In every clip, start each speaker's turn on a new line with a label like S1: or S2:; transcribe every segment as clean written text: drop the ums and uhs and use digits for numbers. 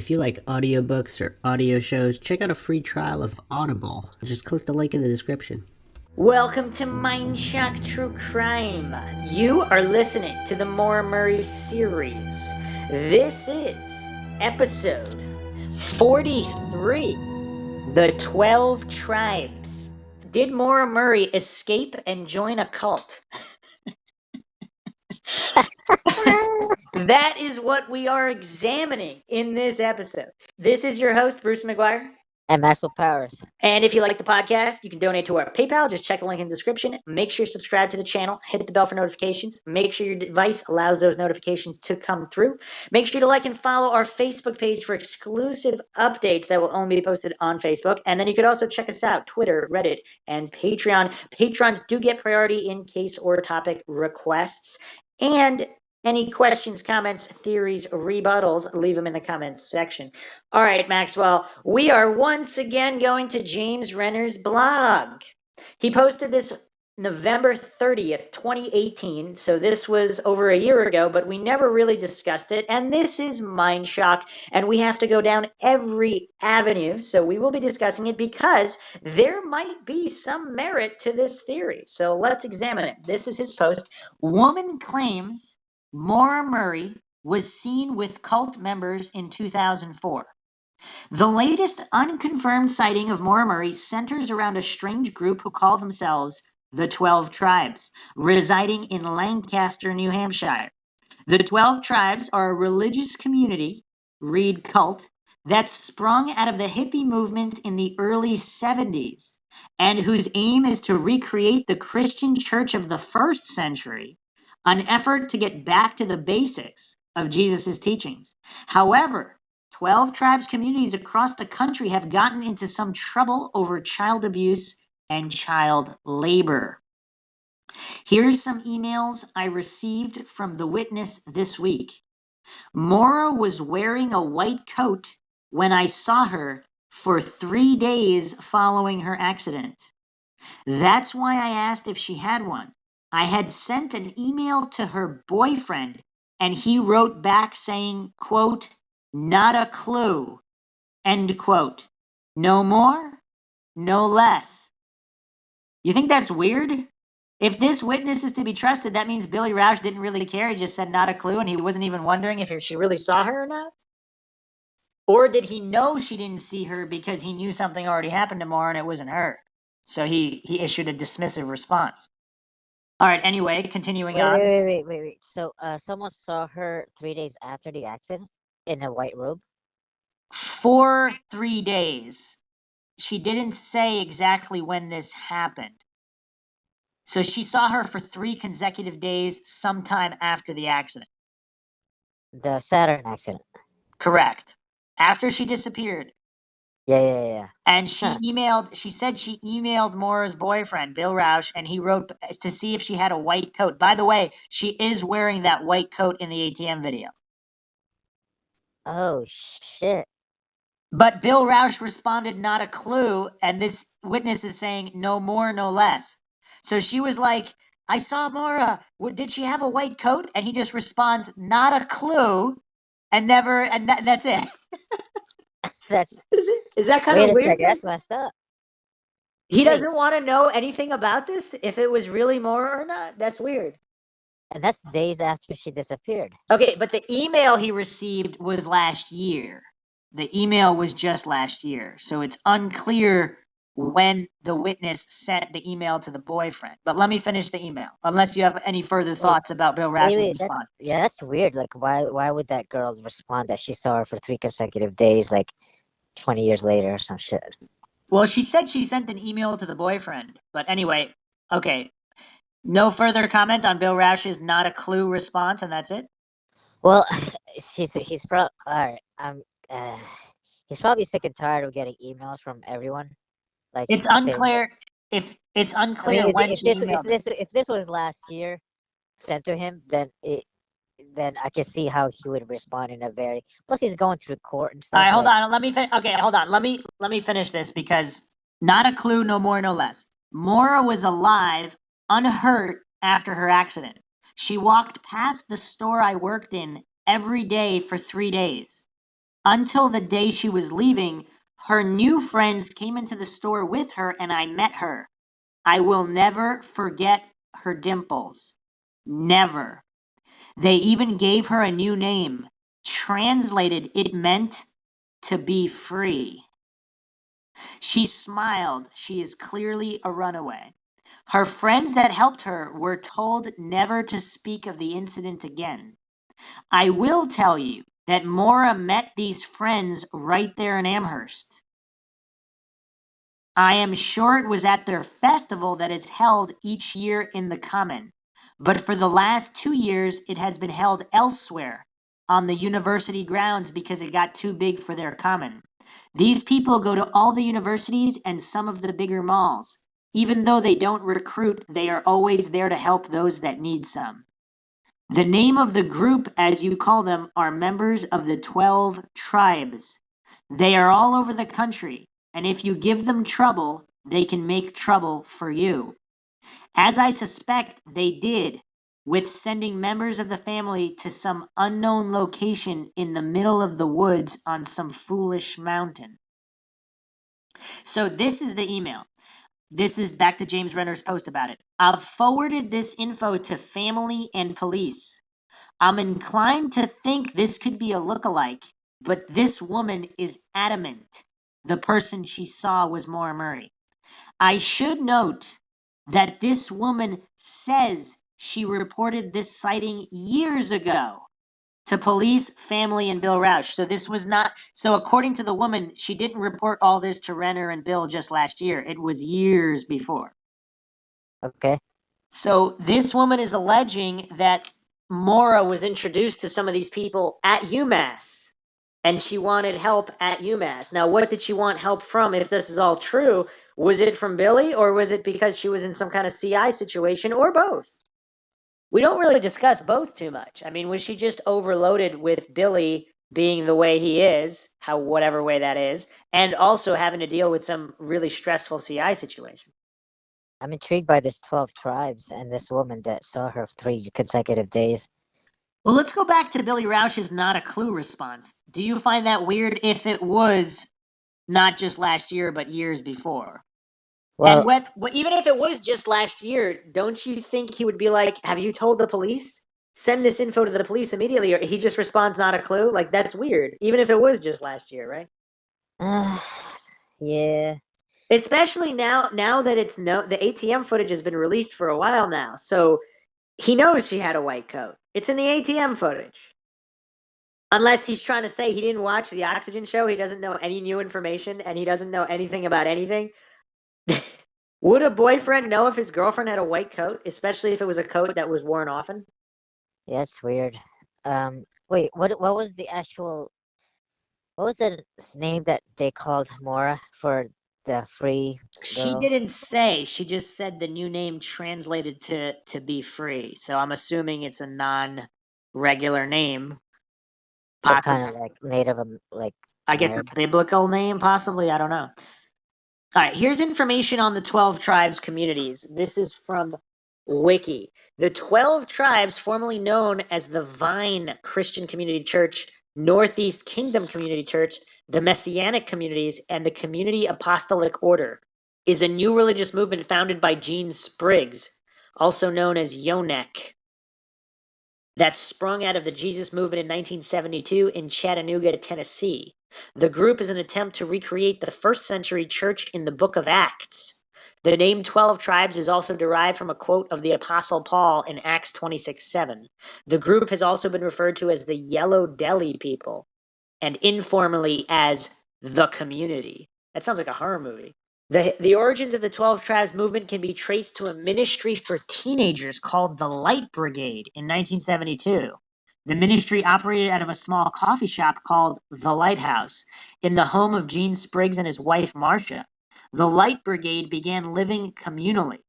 S1: If you like audiobooks or audio shows, check out a free trial of Audible. Just click the link in the description.
S2: Welcome to Mindshock True Crime. You are listening to the Maura Murray series. This is episode 43, The 12 Tribes. Did Maura Murray escape and join a cult? That is what we are examining in this episode. This is your host, Bruce McGuire.
S3: And Maxwell Powers.
S2: And if you like the podcast, you can donate to our PayPal. Just check the link in the description. Make sure you subscribe to the channel. Hit the bell for notifications. Make sure your device allows those notifications to come through. Make sure to like and follow our Facebook page for exclusive updates that will only be posted on Facebook. And then you could also check us out, Twitter, Reddit, and Patreon. Patrons do get priority in case or topic requests. And any questions, comments, theories, rebuttals, leave them in the comments section. All right, Maxwell, we are once again going to James Renner's blog. He posted this November 30th, 2018. So this was over a year ago, but we never really discussed it. And this is Mindshock, and we have to go down every avenue. So we will be discussing it because there might be some merit to this theory. So let's examine it. This is his post. Woman claims Maura Murray was seen with cult members in 2004. The latest unconfirmed sighting of Maura Murray centers around a strange group who call themselves the 12 Tribes, residing in Lancaster, New Hampshire. The 12 Tribes are a religious community, read cult, that sprung out of the hippie movement in the early 70s and whose aim is to recreate the Christian church of the first century, an effort to get back to the basics of Jesus' teachings. However, 12 Tribes communities across the country have gotten into some trouble over child abuse and child labor. Here's some emails I received from the witness this week. Maura was wearing a white coat when I saw her for 3 days following her accident. That's why I asked if she had one. I had sent an email to her boyfriend, and he wrote back saying, quote, "Not a clue," end quote. No more, no less. You think that's weird? If this witness is to be trusted, that means Billy Roush didn't really care. He just said not a clue, and he wasn't even wondering if she really saw her or not? Or did he know she didn't see her because he knew something already happened to Maura and it wasn't her? So he issued a dismissive response. All right, anyway, continuing on.
S3: Wait. So, someone saw her 3 days after the accident in a white robe?
S2: For 3 days. She didn't say exactly when this happened. So she saw her for 3 consecutive days sometime after the accident.
S3: The Saturn accident.
S2: Correct. After she disappeared.
S3: Yeah.
S2: And she said she emailed Maura's boyfriend, Bill Roush, and he wrote to see if she had a white coat. By the way, she is wearing that white coat in the ATM video.
S3: Oh, shit.
S2: But Bill Roush responded, not a clue, and this witness is saying no more, no less. So she was like, I saw Maura. Did she have a white coat? And he just responds, not a clue, and that's it. Is that kind of weird?
S3: Second, that's messed up.
S2: He doesn't want to know anything about this, if it was really Maura or not. That's weird.
S3: And that's days after she disappeared.
S2: Okay, but the email he received was last year. The email was just last year. So it's unclear when the witness sent the email to the boyfriend. But let me finish the email, unless you have any further thoughts about Bill Roush's response.
S3: That's weird. Like, why would that girl respond that she saw her for 3 consecutive days, like 20 years later or some shit?
S2: Well, she said she sent an email to the boyfriend. But anyway, okay. No further comment on Bill Roush's not a clue response, and that's it?
S3: Well, he's probably all right. He's probably sick and tired of getting emails from everyone. Like,
S2: it's unclear if it's unclear when
S3: if this was last year sent to him, then I can see how he would respond in a very. Plus, he's going through court and stuff.
S2: All right, hold on. Let me hold on. Let me finish this because not a clue, no more, no less. Maura was alive, unhurt after her accident. She walked past the store I worked in every day for 3 days. Until the day she was leaving, her new friends came into the store with her and I met her. I will never forget her dimples. Never. They even gave her a new name. Translated, it meant to be free. She smiled. She is clearly a runaway. Her friends that helped her were told never to speak of the incident again. I will tell you that Maura met these friends right there in Amherst. I am sure it was at their festival that is held each year in the Common, but for the last 2 years it has been held elsewhere on the university grounds because it got too big for their Common. These people go to all the universities and some of the bigger malls. Even though they don't recruit, they are always there to help those that need some. The name of the group, as you call them, are members of the 12 tribes. They are all over the country, and if you give them trouble, they can make trouble for you. As I suspect they did, with sending members of the family to some unknown location in the middle of the woods on some foolish mountain. So this is the email. This is back to James Renner's post about it. I've forwarded this info to family and police. I'm inclined to think this could be a lookalike, but this woman is adamant the person she saw was Maura Murray. I should note that this woman says she reported this sighting years ago to police, family, and Bill Roush. So this was not, so according to the woman, she didn't report all this to Renner and Bill just last year. It was years before.
S3: Okay.
S2: So this woman is alleging that Maura was introduced to some of these people at UMass and she wanted help at UMass. Now, what did she want help from if this is all true? Was it from Billy or was it because she was in some kind of CI situation or both? We don't really discuss both too much. I mean, was she just overloaded with Billy being the way he is, how whatever way that is, and also having to deal with some really stressful CI situation?
S3: I'm intrigued by this 12 tribes and this woman that saw her 3 consecutive days.
S2: Well, let's go back to Billy Roush's not a clue response. Do you find that weird if it was not just last year, but years before?
S3: Well,
S2: And even if it was just last year, don't you think he would be like, have you told the police? Send this info to the police immediately, or he just responds, not a clue? Like, that's weird, even if it was just last year, right?
S3: yeah.
S2: Especially now that the ATM footage has been released for a while now, so he knows she had a white coat. It's in the ATM footage. Unless he's trying to say he didn't watch the Oxygen show, he doesn't know any new information, and he doesn't know anything about anything. Would a boyfriend know if his girlfriend had a white coat, especially if it was a coat that was worn often?
S3: Yeah, it's weird. Wait, what was the actual, what was the name that they called Mora for the free
S2: She
S3: girl?
S2: didn't say. She just said the new name translated to be free. So I'm assuming it's a non-regular name.
S3: Some
S2: Possibly,
S3: kind of like Native, like
S2: I guess a
S3: American.
S2: biblical name, possibly. I don't know. All right, here's information on the 12 tribes communities. This is from Wiki. The 12 tribes, formerly known as the Vine Christian Community Church, Northeast Kingdom Community Church, the Messianic Communities, and the Community Apostolic Order, is a new religious movement founded by Gene Spriggs, also known as Yonek, that sprung out of the Jesus movement in 1972 in Chattanooga, Tennessee. The group is an attempt to recreate the first century church in the book of Acts. The name 12 tribes is also derived from a quote of the Apostle Paul in Acts 26:7. The group has also been referred to as the Yellow Deli people and informally as the community. That sounds like a horror movie. The origins of the 12 Tribes movement can be traced to a ministry for teenagers called the Light Brigade in 1972. The ministry operated out of a small coffee shop called The Lighthouse in the home of Gene Spriggs and his wife Marcia. The Light Brigade began living communally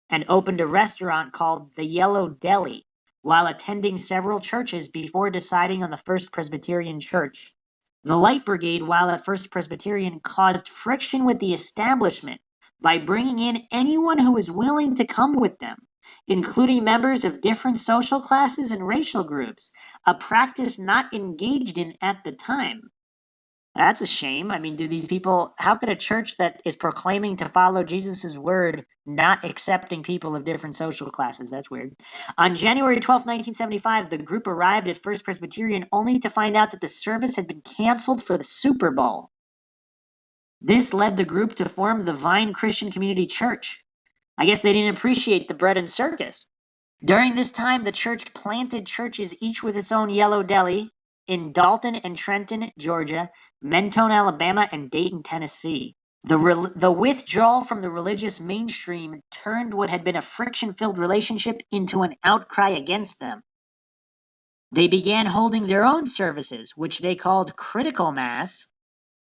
S2: and opened a restaurant called the Yellow Deli while attending several churches before deciding on the First Presbyterian Church. The Light Brigade, while at First Presbyterian, caused friction with the establishment by bringing in anyone who was willing to come with them, including members of different social classes and racial groups, a practice not engaged in at the time. That's a shame. I mean, do these people, how could a church that is proclaiming to follow Jesus' word not accepting people of different social classes? That's weird. On January 12th, 1975, the group arrived at First Presbyterian only to find out that the service had been canceled for the Super Bowl. This led the group to form the Vine Christian Community Church. I guess they didn't appreciate the bread and circus. During this time, the church planted churches, each with its own yellow deli, in Dalton and Trenton, Georgia, Mentone, Alabama, and Dayton, Tennessee. The withdrawal from the religious mainstream turned what had been a friction-filled relationship into an outcry against them. They began holding their own services, which they called critical mass,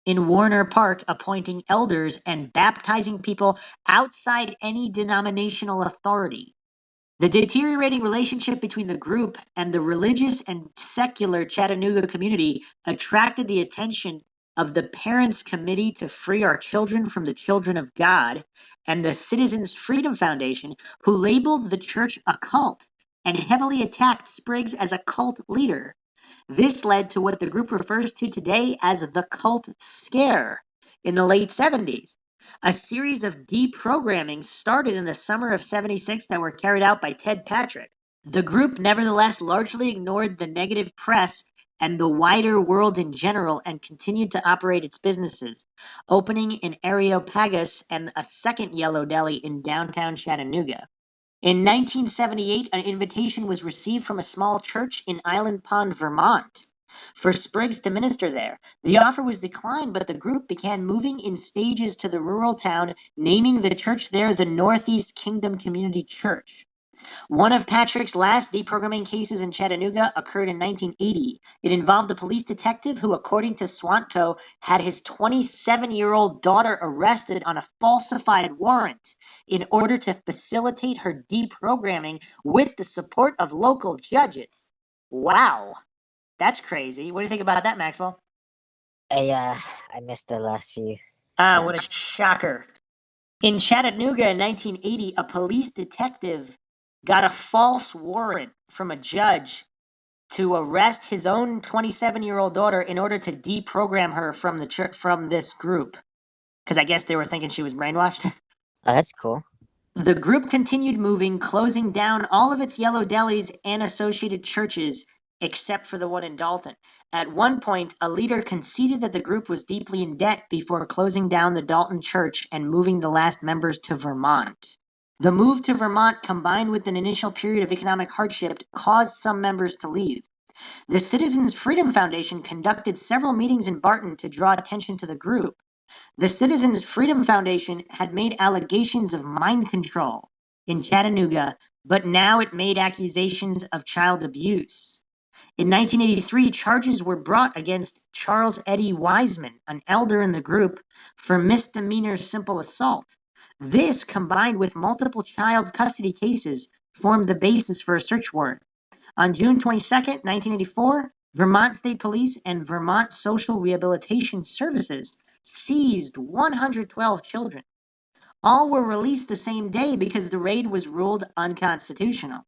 S2: in Warner Park, appointing elders and baptizing people outside any denominational authority. The deteriorating relationship between the group and the religious and secular Chattanooga community attracted the attention of the Parents Committee to Free Our Children from the Children of God and the Citizens Freedom Foundation, who labeled the church a cult and heavily attacked Spriggs as a cult leader. This led to what the group refers to today as the cult scare in the late 70s. A series of deprogrammings started in the summer of 76 that were carried out by Ted Patrick. The group nevertheless largely ignored the negative press and the wider world in general and continued to operate its businesses, opening in Areopagus and a second Yellow Deli in downtown Chattanooga. In 1978, an invitation was received from a small church in Island Pond, Vermont, for Spriggs to minister there. The offer was declined, but the group began moving in stages to the rural town, naming the church there the Northeast Kingdom Community Church. One of Patrick's last deprogramming cases in Chattanooga occurred in 1980. It involved a police detective who, according to Swantco, had his 27-year-old daughter arrested on a falsified warrant in order to facilitate her deprogramming with the support of local judges. Wow, that's crazy. What do you think about that, Maxwell?
S3: I missed the last few
S2: What a
S3: cents.
S2: shocker. In Chattanooga in 1980, a police detective got a false warrant from a judge to arrest his own 27-year-old daughter in order to deprogram her from the from this group, because I guess they were thinking she was brainwashed.
S3: Oh, that's cool.
S2: The group continued moving, closing down all of its yellow delis and associated churches, except for the one in Dalton. At one point, a leader conceded that the group was deeply in debt before closing down the Dalton church and moving the last members to Vermont. The move to Vermont, combined with an initial period of economic hardship, caused some members to leave. The Citizens Freedom Foundation conducted several meetings in Barton to draw attention to the group. The Citizens Freedom Foundation had made allegations of mind control in Chattanooga, but now it made accusations of child abuse. In 1983, charges were brought against Charles Eddie Wiseman, an elder in the group, for misdemeanor simple assault. This, combined with multiple child custody cases, formed the basis for a search warrant. On June 22nd, 1984, Vermont State Police and Vermont Social Rehabilitation Services seized 112 children. All were released the same day because the raid was ruled unconstitutional,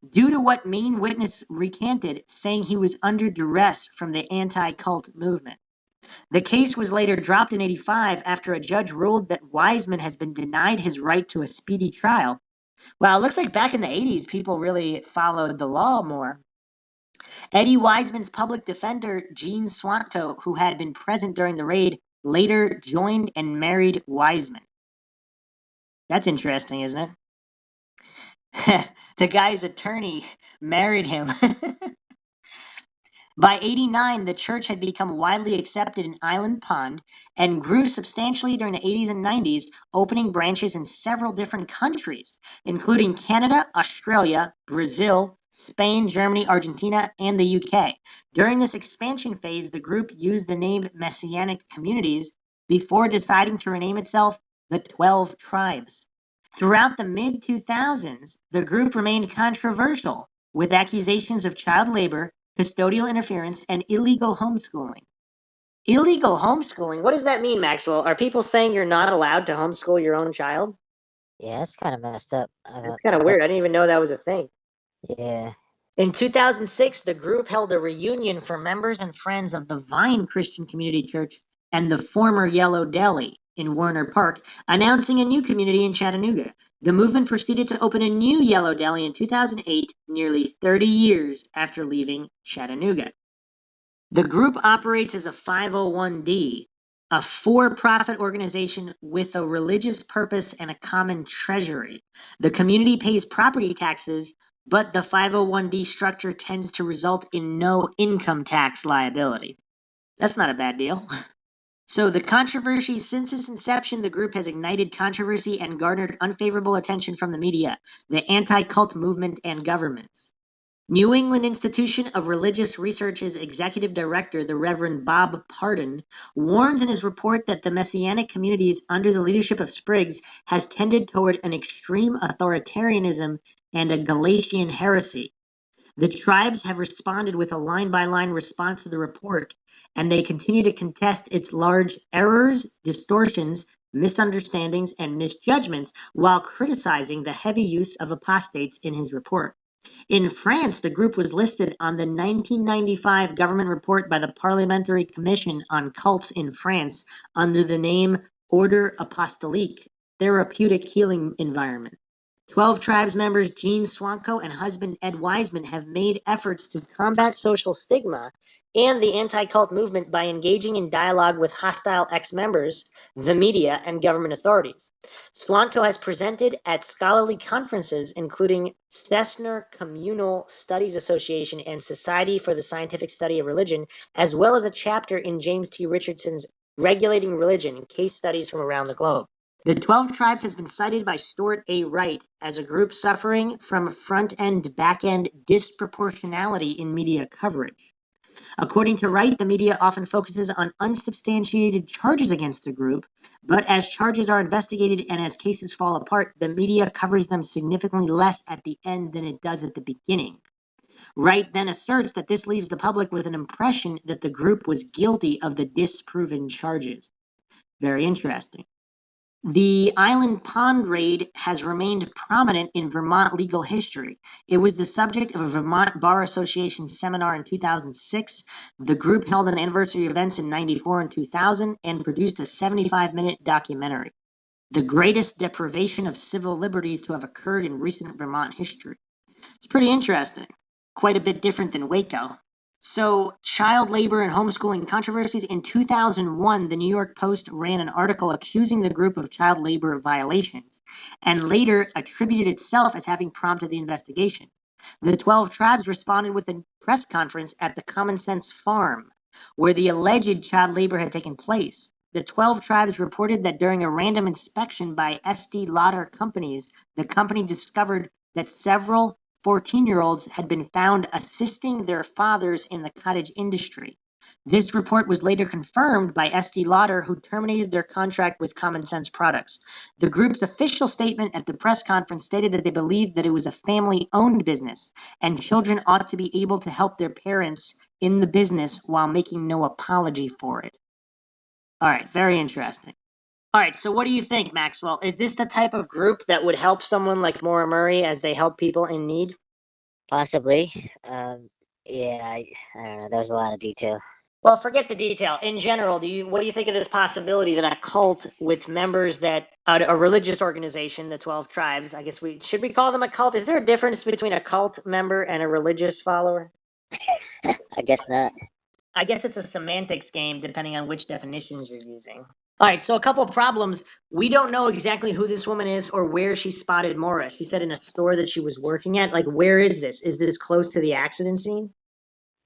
S2: due to what main witness recanted, saying he was under duress from the anti-cult movement. The case was later dropped in 85 after a judge ruled that Wiseman has been denied his right to a speedy trial. Wow, it looks like back in the 80s, people really followed the law more. Eddie Wiseman's public defender, Gene Swantco, who had been present during the raid, later joined and married Wiseman. That's interesting, isn't it? The guy's attorney married him. By 89, the church had become widely accepted in Island Pond and grew substantially during the 80s and 90s, opening branches in several different countries, including Canada, Australia, Brazil, Spain, Germany, Argentina, and the UK. During this expansion phase, the group used the name Messianic Communities before deciding to rename itself the 12 Tribes. Throughout the mid 2000s, the group remained controversial, with accusations of child labor, custodial interference, and illegal homeschooling. Illegal homeschooling? What does that mean, Maxwell? Are people saying you're not allowed to homeschool your own child?
S3: Yeah, that's kind of messed up.
S2: That's kind of weird. I didn't even know that was a thing.
S3: Yeah.
S2: In 2006, the group held a reunion for members and friends of the Vine Christian Community Church and the former Yellow Deli in Warner Park, announcing a new community in Chattanooga. The movement proceeded to open a new Yellow Deli in 2008, nearly 30 years after leaving Chattanooga. The group operates as a 501d, a for-profit organization with a religious purpose and a common treasury. The community pays property taxes, but the 501d structure tends to result in no income tax liability. That's not a bad deal. So the controversy since its inception, the group has ignited controversy and garnered unfavorable attention from the media, the anti-cult movement, and governments. New England Institution of Religious Research's executive director, the Reverend Bob Pardon, warns in his report that the Messianic communities under the leadership of Spriggs has tended toward an extreme authoritarianism and a Galatian heresy. The tribes have responded with a line-by-line response to the report, and they continue to contest its large errors, distortions, misunderstandings, and misjudgments while criticizing the heavy use of apostates in his report. In France, the group was listed on the 1995 government report by the Parliamentary Commission on Cults in France under the name Order Apostolique, Therapeutic Healing Environment. 12 Tribes members Jean Swanko and husband Ed Wiseman have made efforts to combat social stigma and the anti-cult movement by engaging in dialogue with hostile ex-members, the media, and government authorities. Swanko has presented at scholarly conferences including Cessner Communal Studies Association and Society for the Scientific Study of Religion, as well as a chapter in James T. Richardson's Regulating Religion, Case Studies from Around the Globe. The 12 Tribes has been cited by Stuart A. Wright as a group suffering from front-end, back-end disproportionality in media coverage. According to Wright, the media often focuses on unsubstantiated charges against the group, but as charges are investigated and as cases fall apart, the media covers them significantly less at the end than it does at the beginning. Wright then asserts that this leaves the public with an impression that the group was guilty of the disproven charges. Very interesting. The Island Pond raid has remained prominent in Vermont legal history. It was the subject of a Vermont Bar Association seminar in 2006. The group held an anniversary events in 94 and 2000 and produced a 75-minute documentary, The Greatest Deprivation of Civil Liberties to Have Occurred in Recent Vermont History. It's pretty interesting. Quite a bit different than Waco. So, child labor and homeschooling controversies. In 2001, the New York Post ran an article accusing the group of child labor violations, and later attributed itself as having prompted the investigation. The 12 Tribes responded with a press conference at the Common Sense Farm, where the alleged child labor had taken place. The 12 Tribes reported that during a random inspection by Estee Lauder companies, the company discovered that several 14-year-olds had been found assisting their fathers in the cottage industry. This report was later confirmed by Estee Lauder, who terminated their contract with Common Sense Products. The group's official statement at the press conference stated that they believed that it was a family-owned business, and children ought to be able to help their parents in the business while making no apology for it. All right, very interesting. All right, so what do you think, Maxwell? Is this the type of group that would help someone like Maura Murray as they help people in need?
S3: Possibly. Yeah, I don't know. There was a lot of detail.
S2: Well, forget the detail. In general, what do you think of this possibility that a cult with members that a religious organization, the 12 Tribes, I guess should we call them a cult? Is there a difference between a cult member and a religious follower?
S3: I guess not.
S2: I guess it's a semantics game depending on which definitions you're using. All right, so a couple of problems. We don't know exactly who this woman is or where she spotted Maura. She said in a store that she was working at. Like, where is this? Is this close to the accident scene?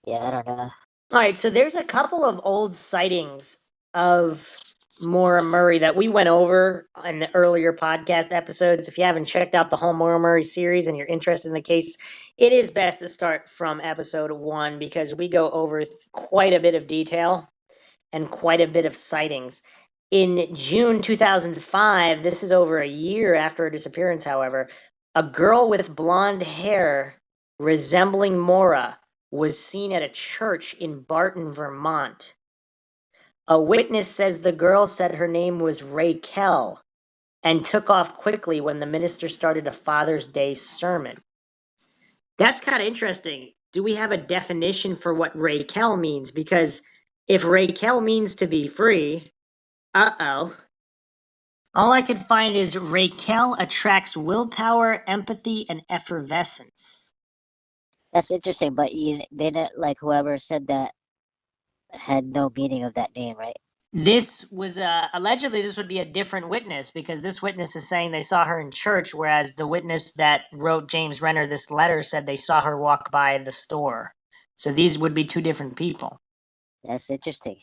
S3: Yeah, I don't know.
S2: All right, so there's a couple of old sightings of Maura Murray that we went over in the earlier podcast episodes. If you haven't checked out the whole Maura Murray series and you're interested in the case, it is best to start from episode 1 because we go over quite a bit of detail and quite a bit of sightings. In June 2005, this is over a year after her disappearance, however, a girl with blonde hair resembling Maura was seen at a church in Barton, Vermont. A witness says the girl said her name was Raquel and took off quickly when the minister started a Father's Day sermon. That's kind of interesting. Do we have a definition for what Raquel means? Because if Raquel means to be free, uh-oh. All I could find is Raquel attracts willpower, empathy, and effervescence.
S3: That's interesting, but they didn't like whoever said that had no meaning of that name, right?
S2: This was allegedly this would be a different witness because this witness is saying they saw her in church, whereas the witness that wrote James Renner this letter said they saw her walk by the store. So these would be two different people.
S3: That's interesting.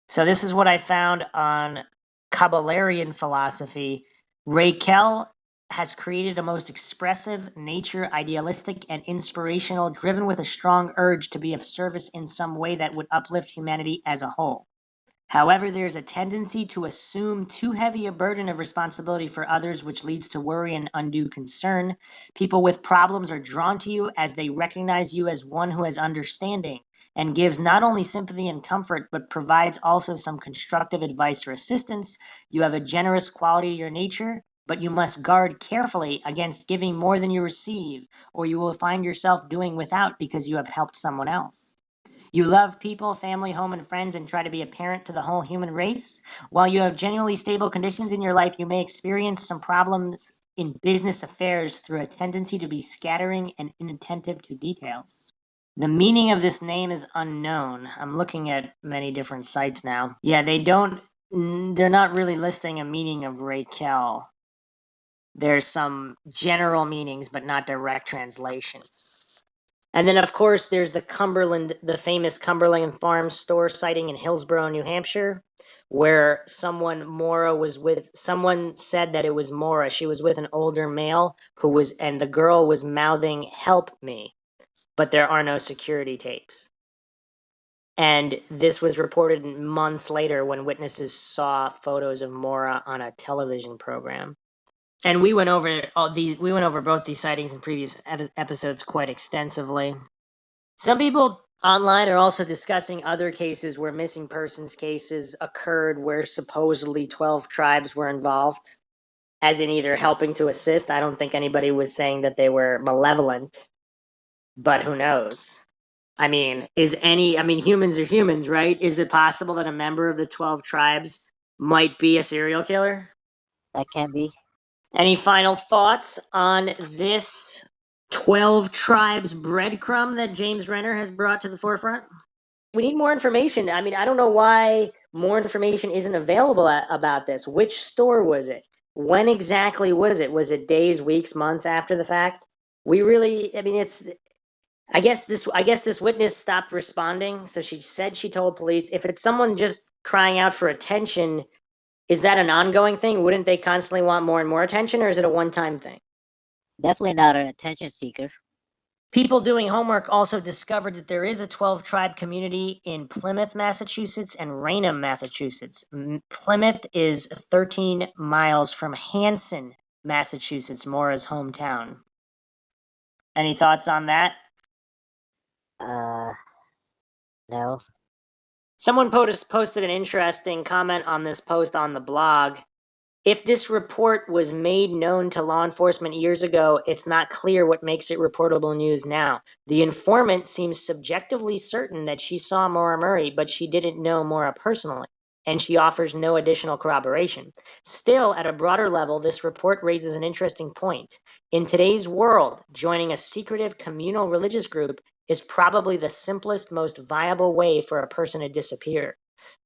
S2: So this is what I found on Kabbalarian philosophy. Raquel has created a most expressive, nature, idealistic, and inspirational, driven with a strong urge to be of service in some way that would uplift humanity as a whole. However, there's a tendency to assume too heavy a burden of responsibility for others, which leads to worry and undue concern. People with problems are drawn to you as they recognize you as one who has understanding and gives not only sympathy and comfort, but provides also some constructive advice or assistance. You have a generous quality to your nature, but you must guard carefully against giving more than you receive, or you will find yourself doing without because you have helped someone else. You love people, family, home, and friends, and try to be a parent to the whole human race. While you have genuinely stable conditions in your life, you may experience some problems in business affairs through a tendency to be scattering and inattentive to details. The meaning of this name is unknown. I'm looking at many different sites now. Yeah, they're not really listing a meaning of Raquel. There's some general meanings, but not direct translations. And then, of course, there's the famous Cumberland Farms store sighting in Hillsborough, New Hampshire, where someone said that it was Maura. She was with an older male and the girl was mouthing, "Help me," but there are no security tapes. And this was reported months later when witnesses saw photos of Maura on a television program. And we went over both these sightings in previous episodes quite extensively. Some people online are also discussing other cases where missing persons cases occurred where supposedly 12 tribes were involved, as in either helping to assist. I don't think anybody was saying that they were malevolent, but who knows? Humans are humans, right? Is it possible that a member of the 12 tribes might be a serial killer?
S3: That can be.
S2: Any final thoughts on this 12 tribes breadcrumb that James Renner has brought to the forefront? We need more information. I don't know why more information isn't available about this. Which store was it? When exactly was it? Was it days, weeks, months after the fact? We really, I mean, it's. I guess this witness stopped responding. So she said she told police. If it's someone just crying out for attention, is that an ongoing thing? Wouldn't they constantly want more and more attention, or is it a one-time thing?
S3: Definitely not an attention seeker.
S2: People doing homework also discovered that there is a 12 tribe community in Plymouth, Massachusetts and Raynham, Massachusetts. Plymouth is 13 miles from Hanson, Massachusetts, Maura's hometown. Any thoughts on that?
S3: No.
S2: Someone posted an interesting comment on this post on the blog. If this report was made known to law enforcement years ago, it's not clear what makes it reportable news now. The informant seems subjectively certain that she saw Maura Murray, but she didn't know Maura personally, and she offers no additional corroboration. Still, at a broader level, this report raises an interesting point. In today's world, joining a secretive communal religious group is probably the simplest, most viable way for a person to disappear.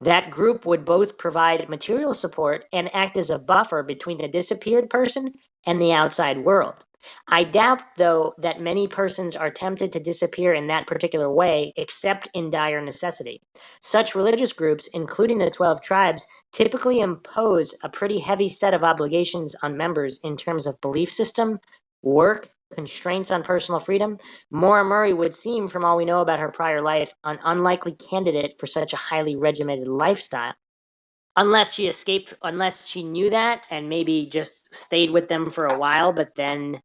S2: That group would both provide material support and act as a buffer between the disappeared person and the outside world. I doubt, though, that many persons are tempted to disappear in that particular way, except in dire necessity. Such religious groups, including the 12 tribes, typically impose a pretty heavy set of obligations on members in terms of belief system, work, constraints on personal freedom. Maura Murray would seem, from all we know about her prior life, an unlikely candidate for such a highly regimented lifestyle. Unless she knew that and maybe just stayed with them for a while, but then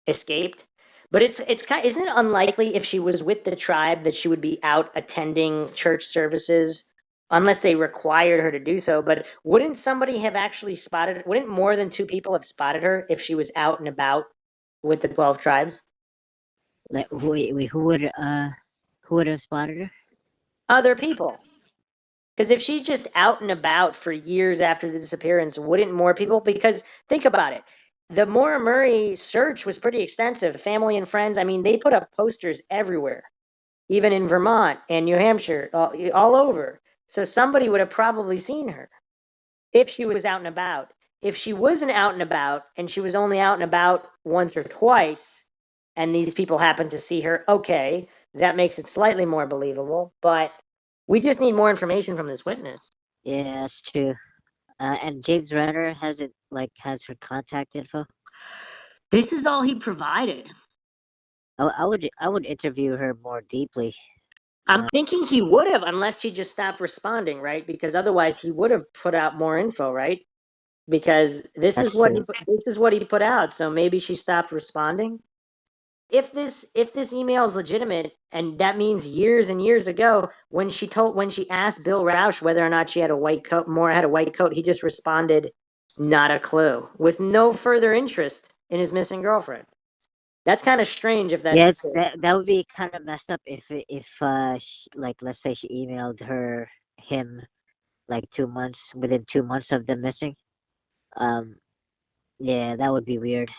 S2: escaped. But isn't it unlikely if she was with the tribe that she would be out attending church services, unless they required her to do so? But wouldn't somebody have actually spotted? Wouldn't more than two people have spotted her if she was out and about with the 12 tribes?
S3: Like, who would have spotted her?
S2: Other people. Because if she's just out and about for years after the disappearance, wouldn't more people? Because think about it. The Maura Murray search was pretty extensive. Family and friends, I mean, they put up posters everywhere, even in Vermont and New Hampshire, all over. So somebody would have probably seen her if she was out and about. If she wasn't out and about and she was only out and about once or twice, and these people happened to see her, okay, that makes it slightly more believable. But we just need more information from this witness.
S3: Yeah, that's true. And James Renner has her contact info.
S2: This is all he provided.
S3: I would interview her more deeply.
S2: I'm thinking he would have, unless she just stopped responding, right? Because otherwise, he would have put out more info, right? Because
S3: That's true.
S2: this is what he put out. So maybe she stopped responding. If this email is legitimate, and that means years and years ago, when she asked Bill Roush whether or not she had a white coat, Maura had a white coat, he just responded, "Not a clue," with no further interest in his missing girlfriend. That's kind of strange if that's
S3: Yeah, it's
S2: true.
S3: that would be kind of messed up like, let's say she emailed him like 2 months within 2 months of them missing. Um, yeah, that would be weird.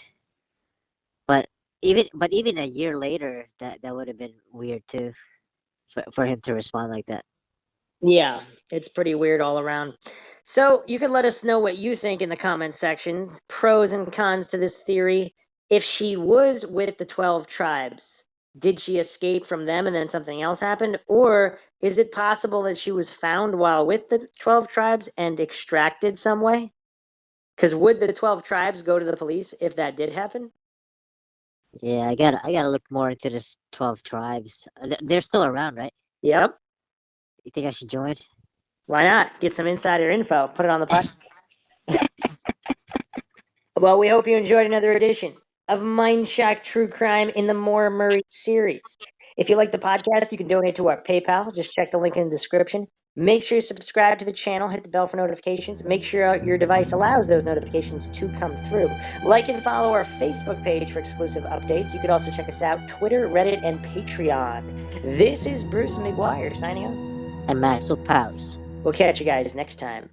S3: But even a year later, that would have been weird too, for him to respond like that.
S2: Yeah, it's pretty weird all around. So you can let us know what you think in the comments section, pros and cons to this theory. If she was with the 12 tribes, did she escape from them and then something else happened? Or is it possible that she was found while with the 12 tribes and extracted some way? Because would the 12 tribes go to the police if that did happen?
S3: Yeah, I gotta look more into this 12 tribes. They're still around, right?
S2: Yep.
S3: You think I should join?
S2: Why not? Get some insider info, put it on the podcast. Well, we hope you enjoyed another edition of Mindshock True Crime in the Maura Murray series. If you like the podcast, you can donate to our PayPal. Just check the link in the description. Make sure you subscribe to the channel, hit the bell for notifications. Make sure your device allows those notifications to come through. Like and follow our Facebook page for exclusive updates. You could also check us out Twitter, Reddit, and Patreon. This is Bruce McGuire signing off.
S3: And Maxwell Powers.
S2: We'll catch you guys next time.